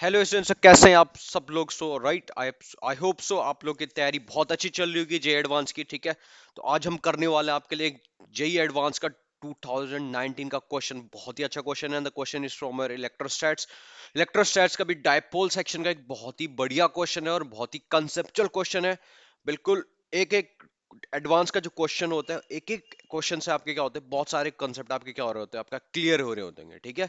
Hello students, कैसे हैं आप सब लोग? सो राइट, आई होप सो आप लोग की तैयारी बहुत अच्छी चल रही होगी जे एडवांस की। ठीक है, तो आज हम करने वाले हैं आपके लिए जेई एडवांस का 2019 का क्वेश्चन। बहुत ही अच्छा क्वेश्चन है। The question is from electrostatics. Electrostatics का भी डायपोल सेक्शन का एक बहुत ही बढ़िया क्वेश्चन है और बहुत ही कंसेप्चुअल क्वेश्चन है। बिल्कुल एक एक एडवांस का जो क्वेश्चन होता है, एक एक क्वेश्चन से आपके क्या होते हैं, बहुत सारे कंसेप्ट आपके क्या हो रहे होते हैं, आपका क्लियर हो रहे होते हैं। ठीक है,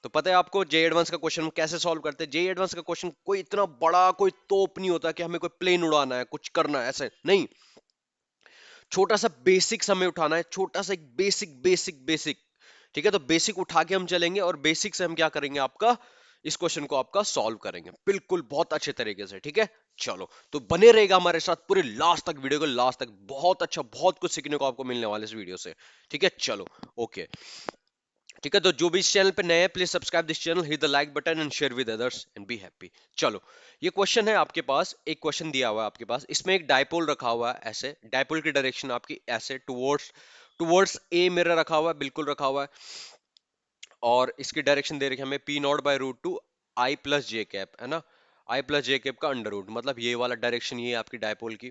तो पता है आपको जे एडवांस का क्वेश्चन कैसे सॉल्व करते हैं। जे एडवांस का क्वेश्चन कोई इतना बड़ा कोई तोप नहीं होता कि हमें कोई प्लेन उड़ाना है, कुछ करना है, ऐसे नहीं। छोटा सा बेसिक्स हमें उठाना है, छोटा सा एक बेसिक बेसिक बेसिक। ठीक है, तो बेसिक उठा के हम चलेंगे और बेसिक से हम क्या करेंगे, आपका इस क्वेश्चन को आपका सॉल्व करेंगे बिल्कुल बहुत अच्छे तरीके से। ठीक है, चलो तो बने रहेगा हमारे साथ पूरे लास्ट तक, वीडियो को लास्ट तक। बहुत अच्छा, बहुत कुछ सीखने को आपको मिलने वाला है इस वीडियो से। ठीक है, चलो ओके। ठीक है, तो जो भी इस चैनल पे नए हैं, please subscribe this channel, hit the like button and share with others and be happy. चलो, ये क्वेश्चन है आपके पास, एक क्वेश्चन दिया हुआ है आपके पास। इसमें एक डायपोल रखा हुआ है, ऐसे डायपोल की डायरेक्शन आपकी ऐसे टुवर्ड्स टुवर्ड्स ए मिरर रखा हुआ है, बिल्कुल रखा हुआ है। और इसकी डायरेक्शन दे रखी है हमें P naught by root two I plus J cap, है ना। आई प्लस जे कैप का अंडर रूट, मतलब ये वाला डायरेक्शन, ये आपकी डायपोल की।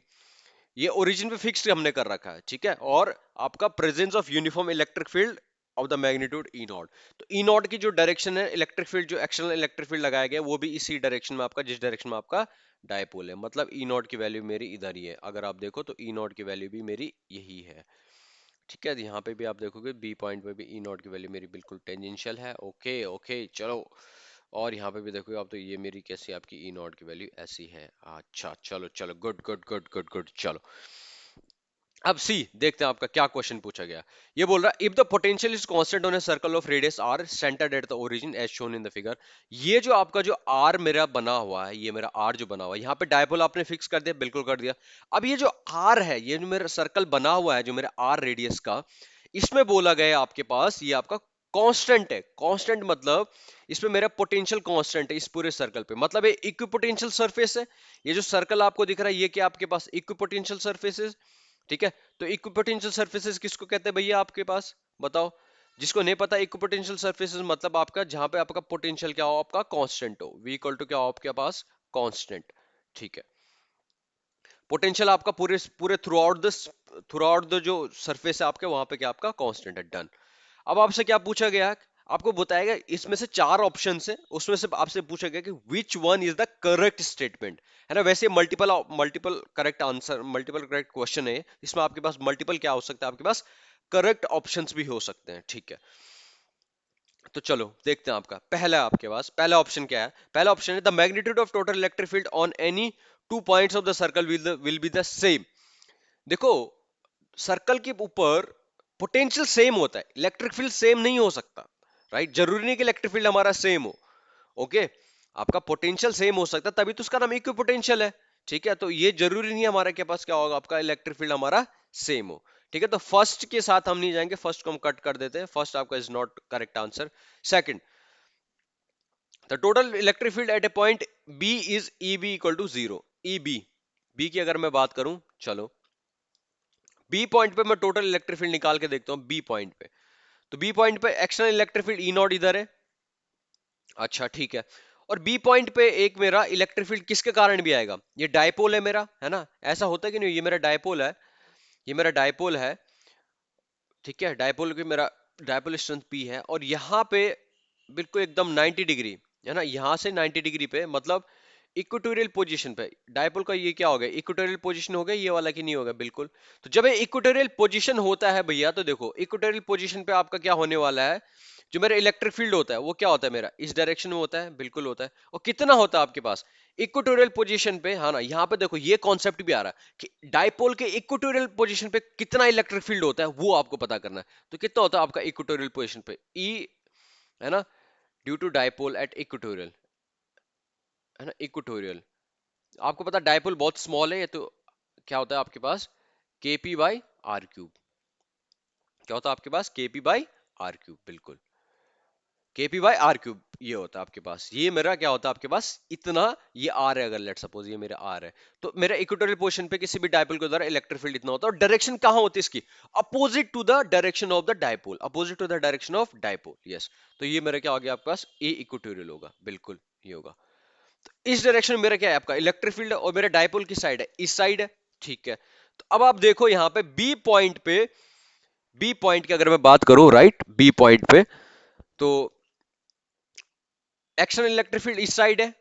ये ओरिजिन पे फिक्स हमने कर रखा है। ठीक है, और आपका presence of uniform electric field of the magnitude E not. तो ई नॉट की जो डायरेक्शन है, इलेक्ट्रिक फील्ड जो एक्सटर्नल इलेक्ट्रिक फील्ड लगाया गया है, वो भी इसी डायरेक्शन में आपका, जिस डायरेक्शन में आपका डायपोल है। मतलब ई नॉट की वैल्यू मेरी इधर ही है। अगर आप देखो तो ई नॉट की वैल्यू भी मेरी यही है। ठीक है, यहाँ पे भी आप देखोगे बी पॉइंट पे भी ई नॉट की वैल्यू मेरी बिल्कुल टेंजेंशियल है। ओके ओके, चलो। और यहाँ पे भी देखोगे आप, तो ये मेरी कैसी, आपकी ई नॉट की वैल्यू ऐसी है। अच्छा, चलो चलो, good good good good good, चलो। अब सी देखते हैं आपका क्या क्वेश्चन पूछा गया। ये बोल रहा है if the potential is constant on a circle of radius R centred at the origin as shown in the figure. ये जो आपका जो आर मेरा बना हुआ है, ये मेरा आर जो बना हुआ है, यहाँ पे डायपोल आपने फिक्स कर दिया, बिल्कुल कर दिया। अब ये जो आर है, ये जो मेरा सर्कल बना हुआ है, जो मेरा आर रेडियस का, इसमें बोला गया है आपके पास, ये आपका कांस्टेंट है। कांस्टेंट मतलब इसमें मेरा पोटेंशियल कांस्टेंट है इस पूरे सर्कल पे, मतलब ये इक्विपोटेंशियल सरफेस है। ये जो सर्कल आपको दिख रहा है, ये क्या आपके पास इक्विपोटेंशियल सरफेस है। ठीक है, तो इक्विपोटेंशियल सरफेसेस किसको कहते हैं भैया आपके पास, बताओ। जिसको नहीं पता, इक्विपोटेंशियल सरफेसेस मतलब आपका जहां पे आपका पोटेंशियल क्या हो, आपका कांस्टेंट हो, v इक्वल टू क्या हो आपके पास, कांस्टेंट। ठीक है, पोटेंशियल आपका पूरे पूरे थ्रू आउट द जो सरफेस है आपके, वहां पे क्या आपका कांस्टेंट है। डन। अब आपसे क्या पूछा गया, आपको बताएगा इसमें से चार ऑप्शन है, उसमें से आपसे पूछा गया कि which one is the correct statement, है ना। वैसे multiple multiple correct answer, multiple correct question है, इसमें आपके पास मल्टीपल क्या हो सकता है, आपके पास करेक्ट ऑप्शंस भी हो सकते हैं। ठीक है, तो चलो देखते हैं। आपका पहला, आपके पास पहला ऑप्शन क्या है, पहला ऑप्शन है the magnitude of total electric field on any two points of the circle will be the same. देखो, सर्कल के ऊपर पोटेंशियल सेम होता है, इलेक्ट्रिक फील्ड सेम नहीं हो सकता। राइट, जरूरी नहीं कि इलेक्ट्रिक फील्ड हमारा सेम हो। ओके, आपका पोटेंशियल सेम हो सकता है, तभी तो उसका नाम इक्वी पोटेंशियल है। ठीक है, तो ये जरूरी नहीं है हमारे के पास क्या होगा, आपका इलेक्ट्रिक फील्ड हमारा सेम हो। ठीक है, तो फर्स्ट के साथ हम नहीं जाएंगे, फर्स्ट को हम कट कर देते हैं, फर्स्ट आपका is not correct answer. Second, the total electric field at a point B is E B equal to zero. E B, B की अगर मैं बात करूं, चलो बी पॉइंट पे मैं टोटल इलेक्ट्रिक फील्ड निकाल के देखता हूं। बी पॉइंट पे, तो बी पॉइंट पे external electric field E not इधर है। अच्छा ठीक है, और बी पॉइंट पे एक मेरा इलेक्ट्रिक फील्ड किसके कारण भी आएगा, ये डायपोल है मेरा, है ना। ऐसा होता है कि नहीं, ये मेरा डायपोल है, ये मेरा डायपोल है। ठीक है, डायपोल की मेरा डायपोल स्ट्रेंथ पी है, और यहाँ पे बिल्कुल एकदम 90 डिग्री, है ना, यहाँ से 90 डिग्री पे, मतलब इक्वेटोरियल पोजीशन पे डायपोल का ये क्या हो गया, इक्वेटोरियल पोजीशन हो गया, ये वाला की नहीं होगा बिल्कुल। तो जब ये इक्वेटोरियल पोजीशन होता है भैया, तो देखो इक्वेटोरियल पोजीशन पे आपका क्या होने वाला है, जो मेरा इलेक्ट्रिक फील्ड होता है वो क्या होता है मेरा, इस डायरेक्शन में होता है, बिल्कुल होता है। और कितना होता है आपके पास इक्वेटोरियल पोजीशन पे, हाँ ना। यहाँ पे देखो ये कॉन्सेप्ट भी आ रहा है कि डायपोल के इक्वेटोरियल पोजीशन पे कितना इलेक्ट्रिक फील्ड होता है, वो आपको पता करना है। तो कितना होता है आपका इक्वेटोरियल पोजीशन पे, ई, है ना, due to dipole at equatorial, है ना, इक्वेटोरियल। आपको पता डायपोल बहुत स्मॉल है, ये तो क्या होता है आपके पास, केपी बाई आर क्यूब। क्या होता है आपके पास, केपी बाई आर क्यूब, बिल्कुल केपी बाई आर क्यूब ये होता है आपके पास। ये मेरा क्या होता है आपके पास, इतना, ये आर है, अगर लेट सपोज ये मेरा आर है, तो मेरा इक्वेटोरियल पोजीशन पे किसी भी डायपोल के द्वारा इलेक्ट्रिक फील्ड इतना होता है। और डायरेक्शन कहाँ होती है इसकी, opposite to the direction of the dipole, opposite to the direction of dipole. Yes, तो ये मेरा क्या हो गया आपके पास, ए इक्वेटोरियल होगा, बिल्कुल ये होगा। इस डायरेक्शन में मेरा क्या है आपका इलेक्ट्रिक फील्ड है और मेरा डायपोल की साइड है इस साइड है, ठीक है। तो अब आप देखो यहाँ पे बी पॉइंट की अगर मैं बात करूं, राइट, बी पॉइंट पे तो एक्शनल इलेक्ट्रिक फील्ड इस साइड है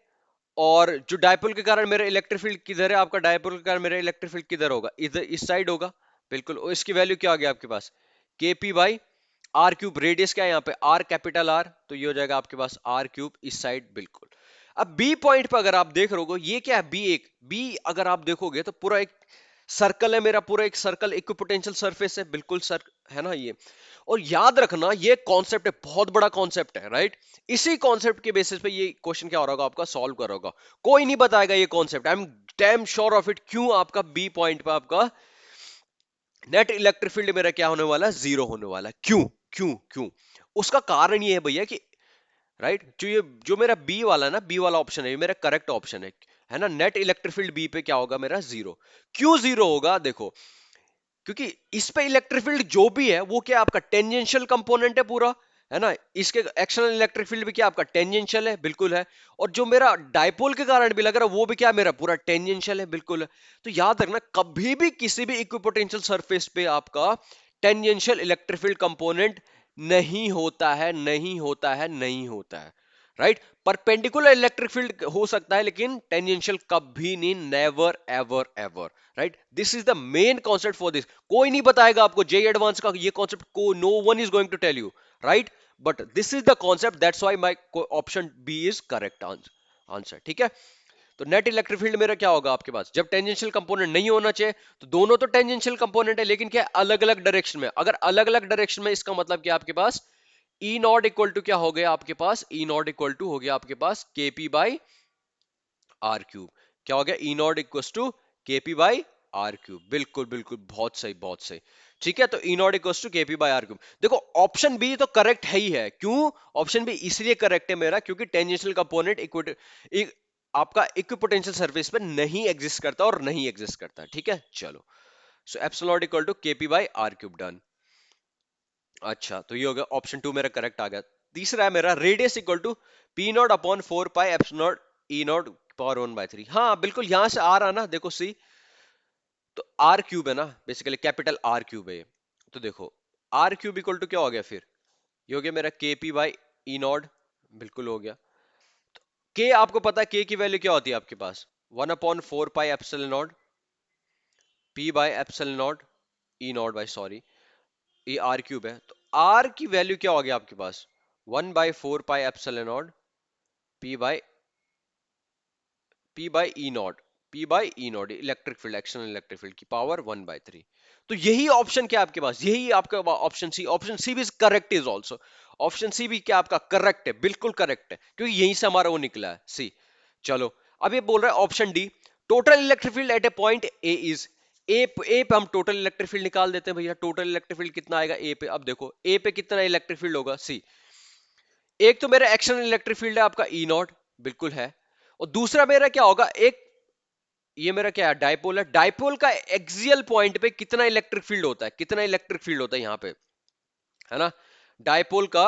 और जो डायपोल के कारण मेरा इलेक्ट्रिक फील्ड किधर है, आपका डायपोल के कारण मेरा इलेक्ट्रिक फील्ड किधर होगा, इधर इस साइड होगा, बिल्कुल। और इसकी वैल्यू क्या आ गया आपके पास, K P by R cube. Radius क्या है यहाँ पे, आर कैपिटल आर, तो ये हो जाएगा आपके पास आर क्यूब इस साइड, बिल्कुल। अब बी पॉइंट पे अगर आप देख रहे हो, ये क्या है बी अगर आप देखोगे तो पूरा एक सर्कल है मेरा, पूरा एक सर्कल इक्विपोटेंशियल सरफेस है, बिल्कुल सर, है ना ये। और याद रखना ये कॉन्सेप्ट है, बहुत बड़ा कॉन्सेप्ट है, राइट। इसी कॉन्सेप्ट के बेसिस पे ये क्वेश्चन क्या हो रहा होगा आपका, सॉल्व कर रहा होगा। कोई नहीं बताएगा ये concept, I am damn sure of it. क्यों, आपका बी पॉइंट पे आपका नेट इलेक्ट्रिक फील्ड मेरा क्या होने वाला है, जीरो होने वाला है। क्यों क्यों क्यों, उसका कारण ये है भैया कि, राइट, जो मेरा बी वाला ना, बी वाला ऑप्शन है, ये मेरा करेक्ट ऑप्शन है ना। नेट इलेक्ट्रिक फील्ड बी पे क्या होगा मेरा, जीरो। क्यों जीरो होगा, देखो, क्योंकि इस पे इलेक्ट्रिक फील्ड जो भी है वो क्या आपका टेंजेंशियल कंपोनेंट है पूरा, है ना। इसके एक्शनल इलेक्ट्रिक फील्ड भी क्या आपका टेंजेंशियल है, बिल्कुल है। और जो मेरा डायपोल के कारण भी लग रहा है वो भी क्या मेरा पूरा टेंजेंशियल है, बिल्कुल है। तो याद रखना कभी भी किसी भी इक्विपोटेंशियल सरफेस पे आपका टेंजेंशियल इलेक्ट्रिक फील्ड कंपोनेंट नहीं होता है, नहीं होता है, नहीं होता है, राइट। परपेंडिकुलर इलेक्ट्रिक फील्ड हो सकता है लेकिन टेंजेंशियल कभी नहीं, never ever ever, right. This is the main concept for this. कोई नहीं बताएगा आपको जे एडवांस का ये कॉन्सेप्ट, को no one is going to tell you, right. But this is the concept, that's why my option B is correct answer, ठीक है। तो नेट इलेक्ट्रिक फील्ड मेरा क्या होगा आपके पास, जब टेंजेंशियल कंपोनेंट नहीं होना चाहिए, तो दोनों तो टेंजेंशियल कंपोनेंट है लेकिन क्या अलग अलग डायरेक्शन में। अगर अलग अलग डायरेक्शन में, इसका मतलब क्या आपके पास ई नॉट इक्वल टू क्या हो गया आपके पास, ई नॉट इक्वल टू हो गया आपके पास केपी बाई आर क्यूब। क्या हो गया, E not equal to KP by R cube, बिल्कुल बिल्कुल, बहुत सही बहुत सही, ठीक है। तो E not equal to KP by R cube. देखो ऑप्शन बी तो करेक्ट है ही है। क्यों ऑप्शन बी इसलिए करेक्ट है मेरा, क्योंकि टेंजेंशियल कंपोनेंट आपका इक्विपोटेंशियल सरफेस पे नहीं एग्जिस्ट करता और नहीं एग्जिस्ट करता, ठीक है। चलो, so epsilon not equal to KP by R cube, done. अच्छा, तो ये हो गया ऑप्शन टू मेरा करेक्ट आ गया। तीसरा है मेरा radius equal to P not upon 4 pi epsilon not E not power 1/3। हाँ बिल्कुल, यहां से आ रहा ना, देखो सी, तो आर क्यूब है ना, बेसिकली कैपिटल आर क्यूब है ये। तो देखो आर क्यूब इक्वल टू क्या हो गया फिर, ये हो गया मेरा के पी बाई ई नॉट, बिल्कुल हो गया। के आपको पता है के की वैल्यू क्या होती है आपके पास, 1/4 पाई epsilon not P by epsilon not E not by, sorry, ये आर क्यूब है। तो आर की वैल्यू क्या हो गया आपके पास, 1/4 पाई epsilon not P by E not, P by E naught, electric field, external electric field की पावर 1/3। तो यही ऑप्शन क्या आपके पास, यही आपका ऑप्शन सी भी correct is also. Option C भी क्या आपका करेक्ट है, बिल्कुल करेक्ट है, क्योंकि यहीं से हमारा वो निकला है सी। चलो, अब ये बोल रहा है option D, total electric field at a point A is, A पे हम टोटल इलेक्ट्रिक फील्ड निकाल देते हैं भैया। टोटल इलेक्ट्रिक फील्ड कितना आएगा ए पे, अब देखो ए पे कितना इलेक्ट्रिक फील्ड होगा, सी, एक तो मेरा एक्सटर्नल इलेक्ट्रिक फील्ड है आपका ई नॉट, बिल्कुल है। और दूसरा मेरा क्या होगा, एक ये मेरा क्या है डायपोल है, डायपोल का एक्सियल पॉइंट पे कितना इलेक्ट्रिक फील्ड होता है, कितना इलेक्ट्रिक फील्ड होता है यहाँ पे, है ना। डायपोल का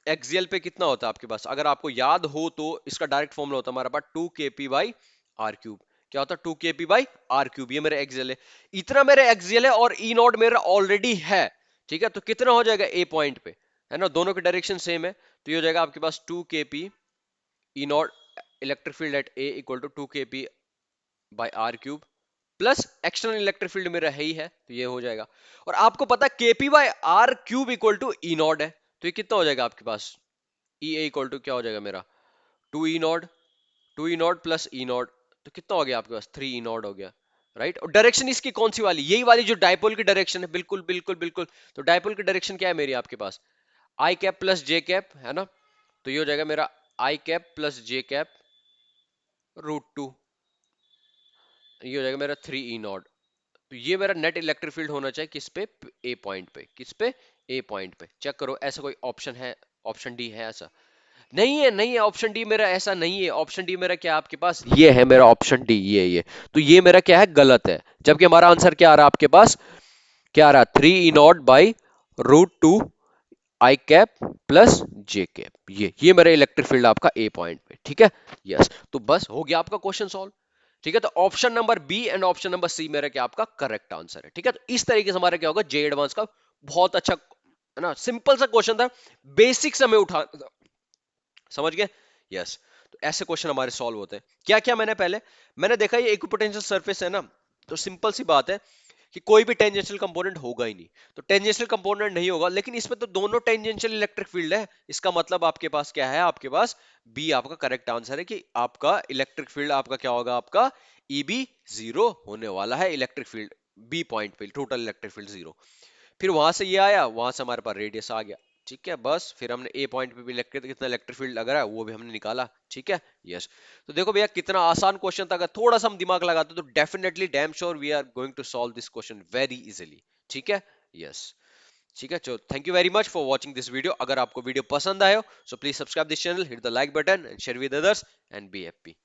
एक्सियल पे कितना होता है आपके पास, अगर आपको याद हो तो इसका डायरेक्ट फॉर्मूला होता है हमारे पास 2kp बाई आर क्यूब। क्या होता है 2kp बाई आर क्यूब, ये मेरा एक्सियल है, इतना मेरा एक्सियल है और ई नॉट मेरा ऑलरेडी है, ठीक है। तो कितना हो जाएगा ए पॉइंट पे, है ना, दोनों के डायरेक्शन सेम है, तो ये हो जाएगा आपके पास 2kp E naught electric field at A equal to 2kp by R cube plus external electric field मेरा है ही है, तो ये हो जाएगा। और आपको पता है KP by R cube equal to E naught है, तो ये कितना हो जाएगा आपके पास, ई ए इक्वल टू क्या हो जाएगा मेरा 2 E not, 2 E not plus E not, तो कितना हो गया आपके पास 3 ई नॉट हो गया, राइट। और डायरेक्शन इसकी कौन सी वाली, यही वाली जो डायपोल की डायरेक्शन है, बिल्कुल बिल्कुल बिल्कुल। तो डायपोल की डायरेक्शन क्या है मेरी आपके पास, आई कैप प्लस जे कैप, है ना। तो ये हो जाएगा मेरा आई कैप प्लस जे कैप √2, ये हो जाएगा मेरा 3 ई नॉट। तो ये मेरा नेट इलेक्ट्रिक फील्ड होना चाहिए किस पे, ए पॉइंट पे, किस पे, ए पॉइंट पे। चेक करो ऐसा कोई ऑप्शन है, ऑप्शन डी है ऐसा, नहीं है, नहीं है, ऑप्शन डी मेरा ऐसा नहीं है। ऑप्शन डी मेरा क्या है आपके पास, ये है मेरा ऑप्शन डी, ये तो ये मेरा क्या है, गलत है। जबकि हमारा आंसर क्या आ रहा है आपके पास, क्या आ रहा है 3 E not by √2 I cap plus J cap, ये मेरा इलेक्ट्रिक फील्ड आपका ए पॉइंट पे, ठीक है। यस, तो बस हो गया आपका क्वेश्चन सॉल्व। ठीक है, तो option number B and option number C मेरा क्या आपका करेक्ट आंसर है। ठीक है, तो इस तरीके से हमारा क्या होगा, जे एडवांस का बहुत अच्छा है ना, सिंपल सा क्वेश्चन था, बेसिक से हमें उठा, समझ गए। यस, तो ऐसे क्वेश्चन हमारे सॉल्व होते हैं। क्या क्या मैंने देखा ये इक्विपोटेंशियल सरफेस है ना, तो सिंपल सी बात है कि कोई भी टेंजेंशियल कंपोनेंट होगा ही नहीं। तो टेंजेंशियल कंपोनेंट नहीं होगा, लेकिन इसमें तो दोनों टेंजेंशियल इलेक्ट्रिक फील्ड है। इसका मतलब आपके पास क्या है, आपके पास बी आपका करेक्ट आंसर है कि आपका इलेक्ट्रिक फील्ड आपका क्या होगा, आपका ईबी जीरो होने वाला है। इलेक्ट्रिक फील्ड बी पॉइंट पे टोटल इलेक्ट्रिक फील्ड जीरो। फिर वहां से ये आया, वहां से हमारे पास रेडियस आ गया। ठीक है, बस फिर हमने ए पॉइंट पे भी इलेक्ट्रिक कितना इलेक्ट्रिक फील्ड लग रहा है वो भी हमने निकाला। ठीक है। यस, तो देखो भैया कितना आसान क्वेश्चन था, अगर थोड़ा सा हम दिमाग लगाते तो definitely damn sure we are going to solve this question very easily. ठीक है। यस, ठीक है। चलो, thank you very much for watching this video. अगर आपको वीडियो पसंद आयो so please subscribe this channel, hit the like button and share with others and be happy.